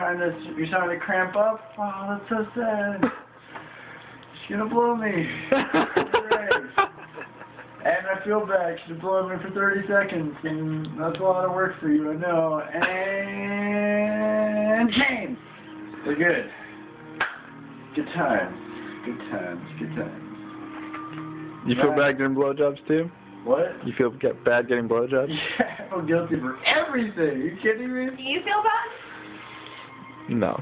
You're starting to cramp up? Oh, that's so sad. She's gonna blow me. And I feel bad. She's blowing me for 30 seconds, and that's a lot of work for you, I know. And change. We're good. Good times. Good times. Good times. You feel bad getting blowjobs too? What? You feel bad getting blowjobs? Yeah, I feel guilty for everything. Are you kidding me? Do you feel bad? No.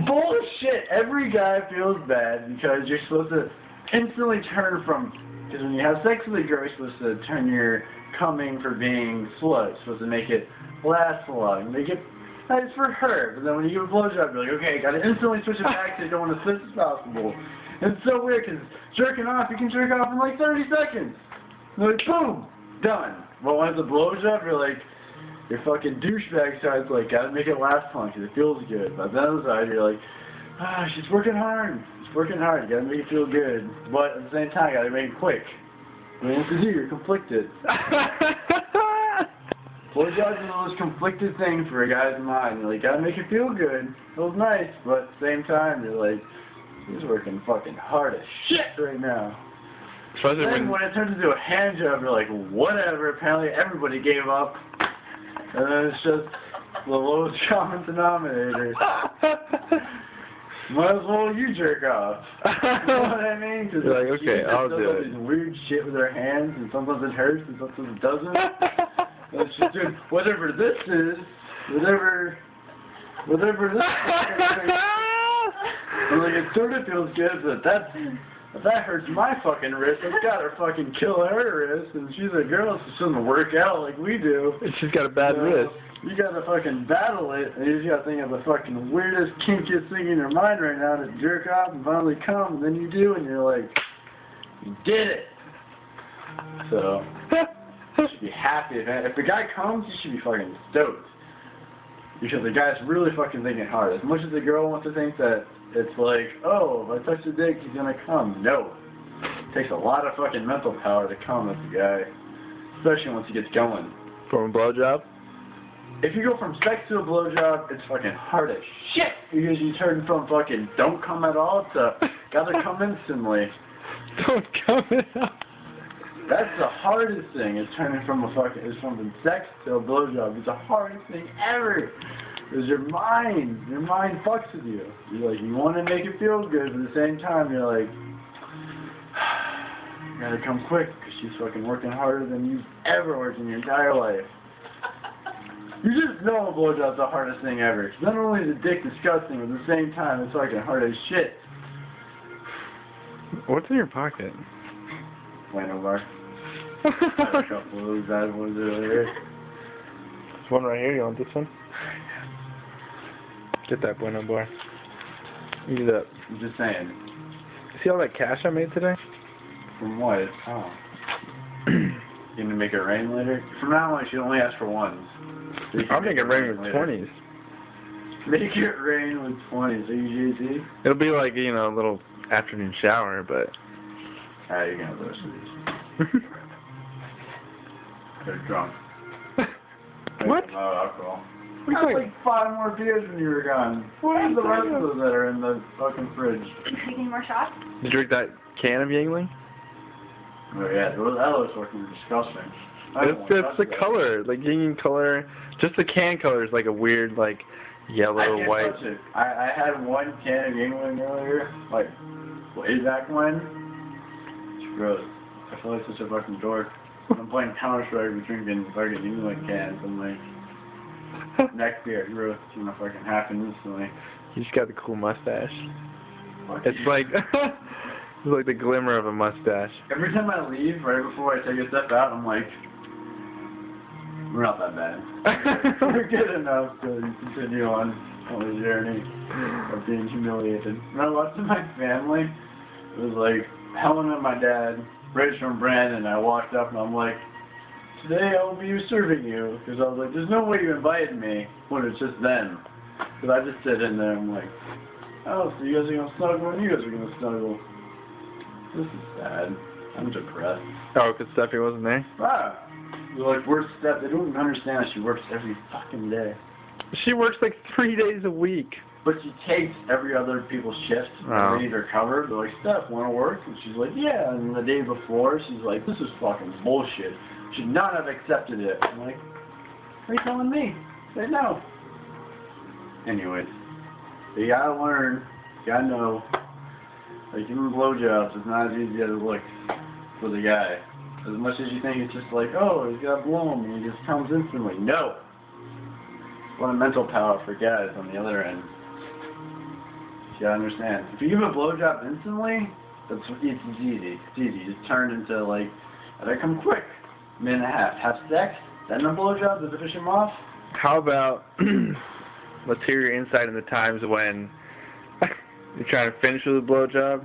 Bullshit! Every guy feels bad because you're supposed to instantly turn from... Because when you have sex with a girl, you're supposed to turn your coming for being slow. You're supposed to make it last long. Make it nice for her. But then when you give a blowjob, you're like, okay, gotta instantly switch it back to going as quick as possible. And it's so weird because jerking off, you can jerk off in like 30 seconds. And like, boom! Done. But when it's a blowjob, you're like... Your fucking douchebag side's like, gotta make it last long because it feels good. But the other side, you're like, she's working hard. She's working hard. You gotta make it feel good. But at the same time, you gotta make it quick. I mean, what to do? You're conflicted. Blowjobs are the most conflicted thing for a guy's mind. You're like, gotta make it feel good. Feels nice. But at the same time, you're like, he's working fucking hard as shit right now. Especially then when it turns into a hand job, you're like, whatever. Apparently everybody gave up. And then it's just the lowest common denominator. Might as well you jerk off. You know what I mean? Cause you're like, okay, I'll do it. These weird shit with her hands, and sometimes it hurts, and sometimes it doesn't. And it's just, dude, whatever this is, whatever this is, and like, it sort of feels good, but if that hurts my fucking wrist, I've got to fucking kill her wrist, and she's a girl, so she doesn't work out like we do. She's got a bad wrist. You got to fucking battle it, and you just got to think of the fucking weirdest, kinkiest thing in your mind right now to jerk off and finally come, and then you do, and you're like, you did it. So, you should be happy. If the guy comes, you should be fucking stoked. Because the guy's really fucking thinking hard. As much as the girl wants to think that it's like, oh, if I touch the dick, he's gonna come. No. It takes a lot of fucking mental power to come with the guy. Especially once he gets going. From a blowjob? If you go from sex to a blowjob, it's fucking hard as shit. Because you turn from fucking don't come at all to gotta come instantly. Don't come at all. That's the hardest thing, is turning from sex to a blowjob. It's the hardest thing ever. Because your mind fucks with you. You're like, you want to make it feel good, but at the same time, you're like, you gotta come quick, because she's fucking working harder than you've ever worked in your entire life. You just know a blowjob's the hardest thing ever. Not only is the dick disgusting, but at the same time, it's fucking hard as shit. What's in your pocket? Bueno bar. I had a couple of those bad ones earlier. There's one right here. You want this one? Get that Bueno bar. Eat it up. I'm just saying. See all that cash I made today? From what? Oh. You gonna make it rain later? From now on, you should only ask for ones. So I'll make it rain with later. 20s. Make it rain with 20s. Are you JT? It'll be like, you know, a little afternoon shower, but... Alright, you're gonna lose these. They're drunk. What? No alcohol. We I had like 5 more beers when you were gone. Where's the rest of those that are in the fucking fridge? Taking more shots? Did you drink that can of Yingling? Oh yeah, that looks fucking disgusting. It's the color, like Yingling color. Just the can color is like a weird, like, yellow, I can't white. touch it. I had one can of Yingling earlier, like, way back when. It's gross. I feel like such a fucking dork. I'm playing Counter-Strike and drinking fucking Yingling cans. I'm like, next beer, gross. It's gonna fucking happen instantly. You just got the cool mustache. Fuck It's you. like, it's like the glimmer of a mustache. Every time I leave, right before I take a step out, I'm like, we're not that bad. We're good enough to continue on the journey of being humiliated. When I watched my family, it was like Helen and my dad, Rachel and Brandon, and I walked up and I'm like, today I will be serving you. Because I was like, there's no way you invited me when it's just them. Because I just sit in there and I'm like, oh, so you guys are going to snuggle and you guys are going to snuggle. This is sad. I'm depressed. Oh, because Steffi wasn't there? Ah. They're like, where's Steph? They don't even understand that she works every fucking day. She works like 3 days a week. But she takes every other people's shift. Oh. They need her covered. They're like, Steph, want to work? And she's like, yeah. And the day before, she's like, this is fucking bullshit. Should not have accepted it. I'm like, what are you telling me? Say no. Anyways, you gotta learn. You gotta know. Like, giving blowjobs is not as easy as it looks for the guy. As much as you think it's just like, oh, he's gotta blow him and he just comes instantly. No. It's a lot of mental power for guys on the other end. You gotta understand. If you give a blowjob instantly, it's easy. It's easy. You just turn into like, they come quick. Minute and a half. Have sex, then a blowjob to finish him off. How about, let's hear your insight in the times when you're trying to finish with a blowjob,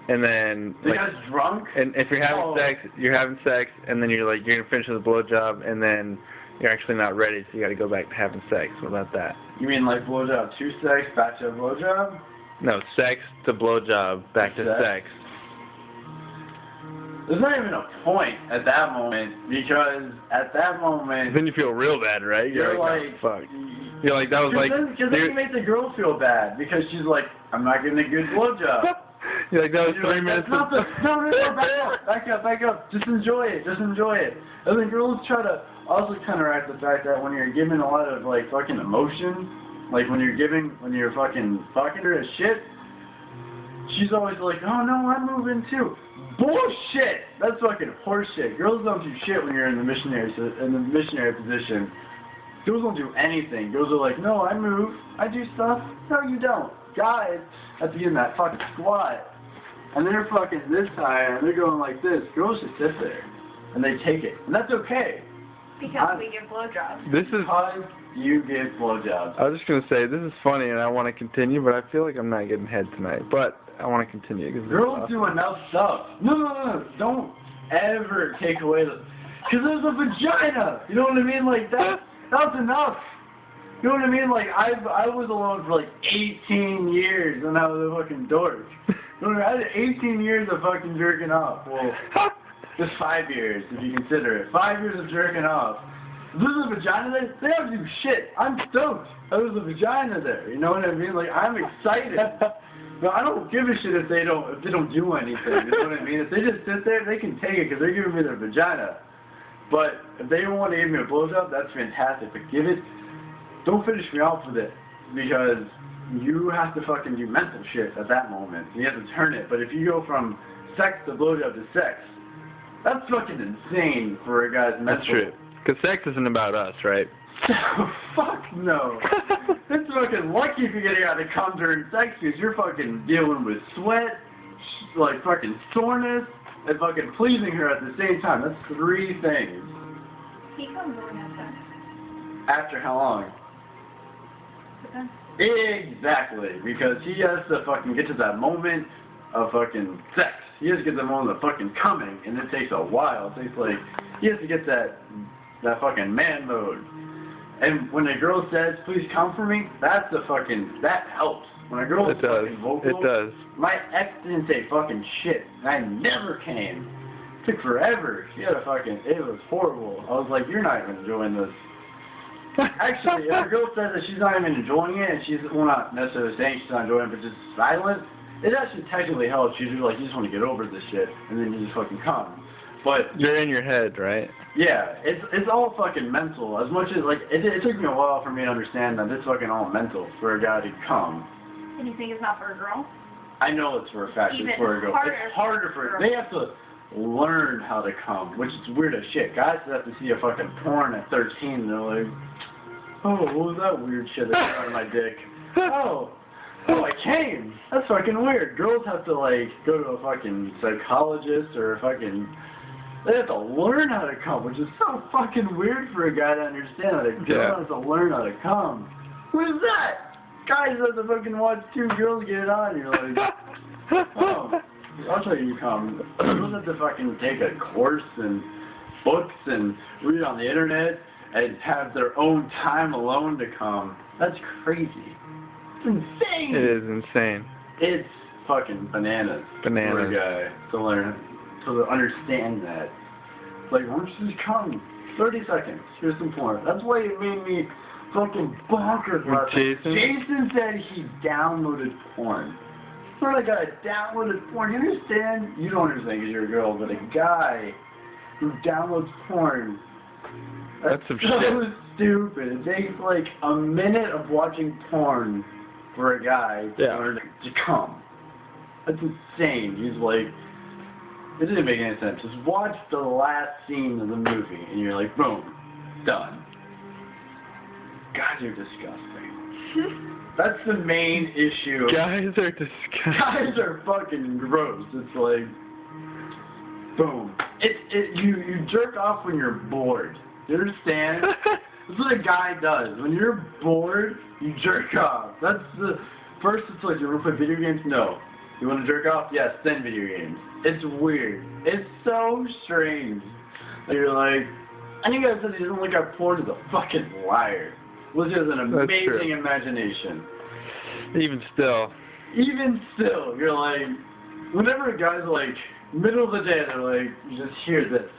and then The like, guy's drunk. and if you're having sex, and then you're gonna finish with a blowjob, and then you're actually not ready, so you got to go back to having sex. What about that? You mean like blowjob to sex, back to a blowjob? No, sex to blowjob, back to sex. There's not even a point at that moment, because at that moment Then you feel real bad, right? you're like, like, oh, fuck. You're like, that was like. Because then you make the girl feel bad because she's like, I'm not getting a good blowjob. You're like, that was You're 3 minutes. That's not the, no, back up. Just enjoy it. And then girls try to also counteract the fact that when you're giving a lot of like fucking emotion, like when you're fucking talking to her as shit, she's always like, oh no, I'm moving too. Bullshit! That's fucking horseshit. Girls don't do shit when you're in the missionary position. Girls don't do anything. Girls are like, no, I move. I do stuff. No, you don't. Guys have to get in that fucking squat. And they're fucking this high, and they're going like this. Girls just sit there. And they take it. And that's okay. Because we give blowjobs. This is. Because you give blowjobs. I was just gonna say this is funny, and I want to continue, but I feel like I'm not getting head tonight. But I want to continue because Girls do enough stuff. No. Don't ever take away the... Because there's a vagina. You know what I mean? Like, that's enough. You know what I mean? Like, I was alone for like 18 years when I was a fucking dork. You know, I had 18 years of fucking jerking off. Well, just 5 years if you consider it. 5 years of jerking off. If there's a vagina there, they don't do shit. I'm stoked. There's a vagina there. You know what I mean? Like, I'm excited. No, I don't give a shit if they don't do anything. You know what I mean? If they just sit there, they can take it because they're giving me their vagina. But if they want to give me a blowjob, that's fantastic. But don't finish me off with it because you have to fucking do mental shit at that moment. You have to turn it. But if you go from sex to blowjob to sex, that's fucking insane for a guy's mental. That's true. Because sex isn't about us, right? Fuck no. It's fucking lucky if you're getting out of cum during sex because you're fucking dealing with sweat, like fucking soreness, and fucking pleasing her at the same time. That's 3 things. He comes over and has sex. After how long? Depends. Exactly. Because he has to fucking get to that moment of fucking sex. He has to get the moment of fucking coming, and it takes a while. It takes like, he has to get that fucking man mode. And when a girl says, please come for me, that helps. When a girl's fucking vocal, it does. My ex didn't say fucking shit, and I never came. It took forever. She had it was horrible. I was like, you're not even enjoying this. Actually, if a girl says that she's not even enjoying it, and well, not necessarily saying she's not enjoying it, but just silent, it actually technically helps. You're like, you just want to get over this shit, and then you just fucking come. But you're in your head, right? Yeah, it's all fucking mental. As much as like it took me a while for me to understand that it's fucking all mental for a guy to come. And you think it's not for a girl? I know it's for a fact. It's for a girl. It's harder for they have to learn how to come, which is weird as shit. Guys have to see a fucking porn at 13 and they're like, oh, what was that weird shit that came out of my dick? Oh, I came. That's fucking weird. Girls have to like go to a fucking psychologist or a fucking. They have to learn how to come, which is so fucking weird for a guy to understand that a girl has to learn how to come. What is that? Guys have to fucking watch 2 girls get it on. You're like, oh, I'll tell you come. Girls have to fucking take a course and books and read on the internet and have their own time alone to come. That's crazy. It's insane. It is insane. It's fucking bananas. Bananas. For a guy to learn. To understand that. Like, why don't you just come? 30 seconds. Here's some porn. That's why it made me fucking bonkers about it. Jason? Jason said he downloaded porn. Not a guy downloaded porn. You understand? You don't understand because you're a girl, but a guy who downloads porn. That's some so shit. Stupid. It takes like a minute of watching porn for a guy in order to come. That's insane. He's like, it didn't make any sense. Just watch the last scene of the movie, and you're like, boom, done. God, you're disgusting. That's the main issue. Guys are disgusting. Guys are fucking gross. It's like, boom. You jerk off when you're bored. You understand? That's what a guy does. When you're bored, you jerk off. That's the first. It's like, you want to play video games? No. You want to jerk off? Yes. Then video games. It's weird. It's so strange. Like, you're like, and you guys said he doesn't look at porn. Is a fucking liar. Which is an amazing imagination. Even still. Even still, you're like, whenever a guy's like, middle of the day, they're like, you just hear this.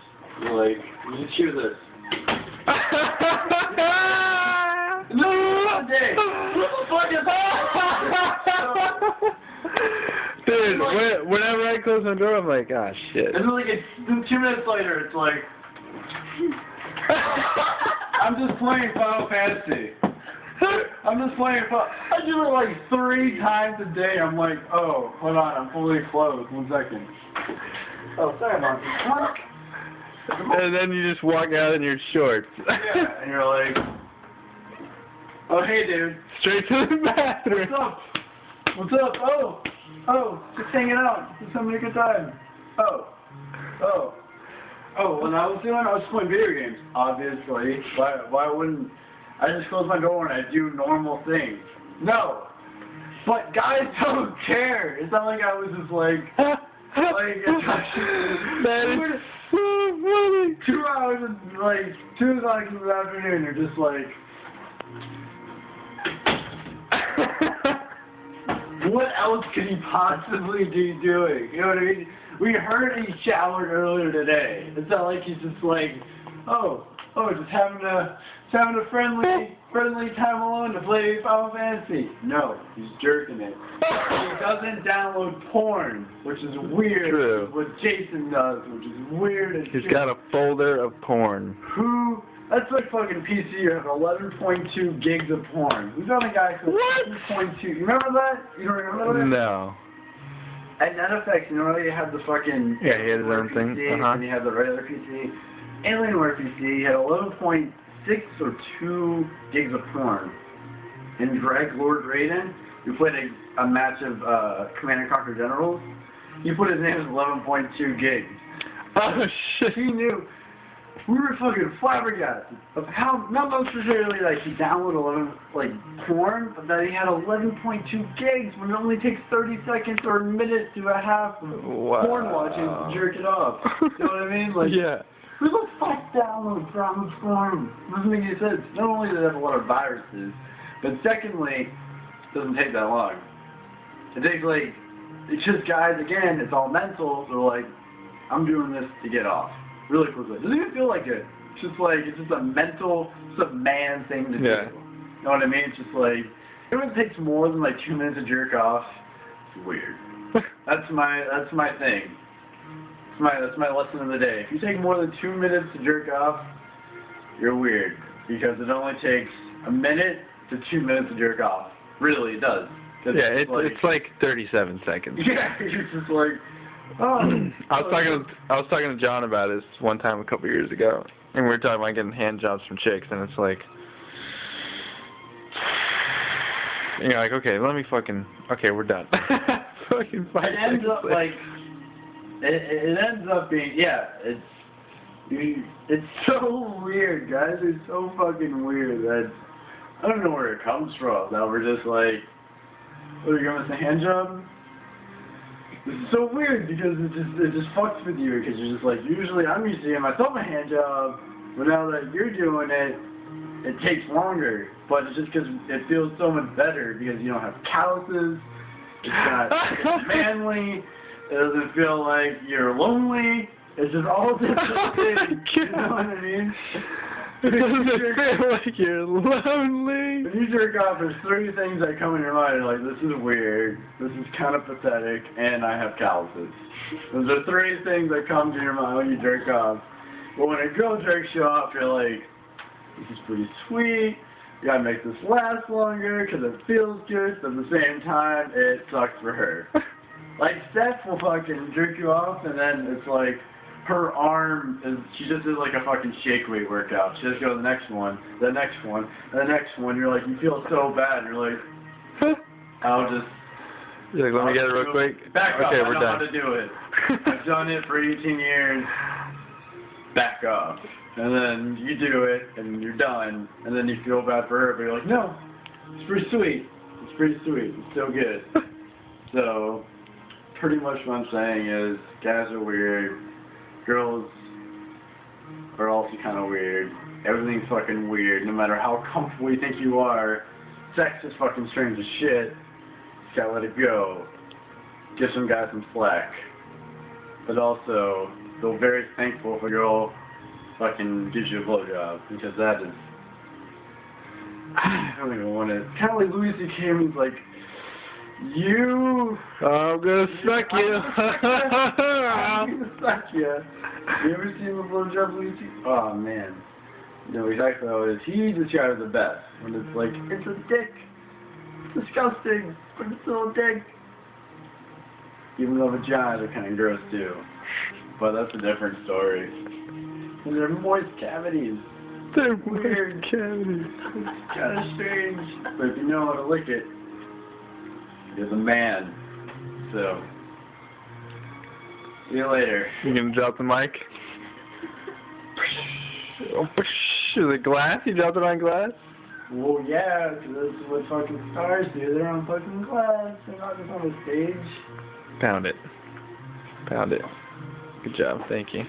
You're like, you just hear this. Middle of the day. What the fuck is that? Dude, whenever I close my door, I'm like, ah, shit. And then like, it's 2 minutes later, it's like, I'm just playing Final Fantasy. I'm just playing I do it like 3 times a day. I'm like, oh, hold on, I'm fully clothed. 1 second. Oh, sorry about that. And then you just walk out in your shorts. Yeah, and you're like, oh, hey, dude. Straight to the bathroom. What's up? What's up? Oh, just hanging out. Just having a good time. Oh, when I was playing video games, obviously. Why wouldn't I just close my door and I do normal things? No. But guys don't care. It's not like I was just like that is so funny. 2 hours and like 2 o'clock in the afternoon, you're just like, what else could he possibly be doing? You know what I mean? We heard he showered earlier today. It's not like he's just like, just having a friendly time alone to play Final Fantasy. No, he's jerking it. He doesn't download porn, which is weird. True. What Jason does, which is weird. And He's got a folder of porn. That's like fucking PC. You have 11.2 gigs of porn. Who's on a guy who has 2.2? You remember that? You don't remember that? No. At NetFX, you know how you have the fucking... Yeah, he had his own thing. And you have the regular PC. Alienware PC, he had 11.6 or 2 gigs of porn. In Drag Lord Raiden, you played a match of Command & Conquer Generals. He put his name as 11.2 gigs. Oh, shit. He knew. We were fucking flabbergasted of how, not necessarily like he downloaded porn, but that he had 11.2 gigs when it only takes 30 seconds or a minute to a half of porn watching to jerk it off. You know what I mean? Like, yeah. Who the fuck downloads from porn? Doesn't make any sense. Not only does it have a lot of viruses, but secondly, it doesn't take that long. It takes like, it's just guys, again, it's all mental. They're like, I'm doing this to get off. Really quickly. It doesn't even feel like it. It's just like, it's just a mental, it's a man thing to do. You know what I mean? It's just like, if it takes more than like 2 minutes to jerk off, it's weird. That's my thing. That's my lesson of the day. If you take more than 2 minutes to jerk off, you're weird. Because it only takes a minute to 2 minutes to jerk off. Really, it does. Yeah, it's like 37 seconds. Yeah, it's just like, oh. I was talking to John about this one time a couple years ago, and we were talking about getting hand jobs from chicks, and it's like, and you're like, okay, we're done. Fucking 5 It ends seconds up later. like, it ends up being, it's so weird, guys. It's so fucking weird that I don't know where it comes from. That we're just like, oh, you're going with a hand job? This is so weird because it just fucks with you because you're just like, usually I'm used to giving myself a hand job, but now that you're doing it, it takes longer. But it's just because it feels so much better because you don't have calluses. It's manly. It doesn't feel like you're lonely. It's just all different things. You know what I mean? It doesn't feel like you're lonely. When you jerk off, there's 3 things that come in your mind. You're like, this is weird, this is kind of pathetic, and I have calluses. Those are 3 things that come to your mind when you jerk off. But when a girl jerks you off, you're like, this is pretty sweet. You gotta make this last longer because it feels good, but at the same time, it sucks for her. Like, Steph will fucking jerk you off, and then it's like, her arm is, she just did like a fucking shake weight workout. She just goes the next one, the next one, the next one. You're like, you feel so bad. You're like, I'll just. You're like, let me get it real quick. Back up. Okay, I we're know done. how to do it. I've done it for 18 years. Back off. And then you do it, and you're done. And then you feel bad for her, but you're like, no, it's pretty sweet. It's pretty sweet. It's still good. So, pretty much what I'm saying is, guys are weird. Girls are also kind of weird. Everything's fucking weird. No matter how comfortable you think you are, sex is fucking strange as shit. Just gotta let it go. Give some guys some slack. But also, feel very thankful if a girl fucking gives you a blowjob, because that is... I don't even want to... Kind of like Louis C.K. means like, I'm gonna suck you. I'm gonna suck you. You ever seen the blowjob Louis C.K.? Oh man. You know exactly how it is. He describes the best. When it's like, it's a dick. It's disgusting. But it's still a dick. Even though vaginas are kind of gross too. But that's a different story. And they're moist cavities. They're weird cavities. It's kind of strange. But if you know how to lick it, you're the man. So, see you later. You gonna drop the mic? The glass? You dropped it on glass? Well, yeah, 'cause that's what fucking stars do. They're on fucking glass. They're not just on a stage. Pound it. Pound it. Good job. Thank you.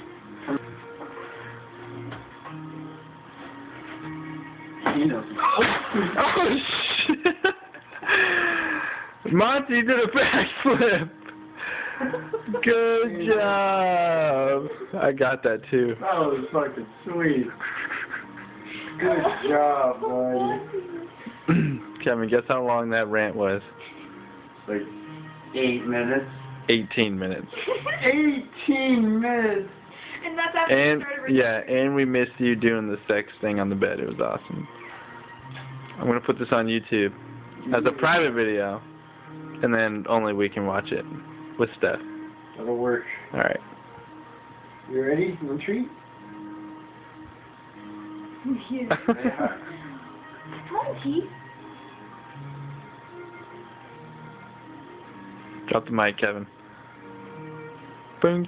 You know. Oh, shit. Monty did a backflip. Good job. I got that too. That was fucking sweet. Good job, buddy. Kevin, guess how long that rant was? Like 8 minutes. 18 minutes. 18 minutes. And that's after And we started yeah, and we missed you doing the sex thing on the bed. It was awesome. I'm gonna put this on YouTube as a private video, and then only we can watch it with Steph. That'll work. All right. You ready? You want a treat? Yeah. Monty. Drop the mic, Kevin. Boom.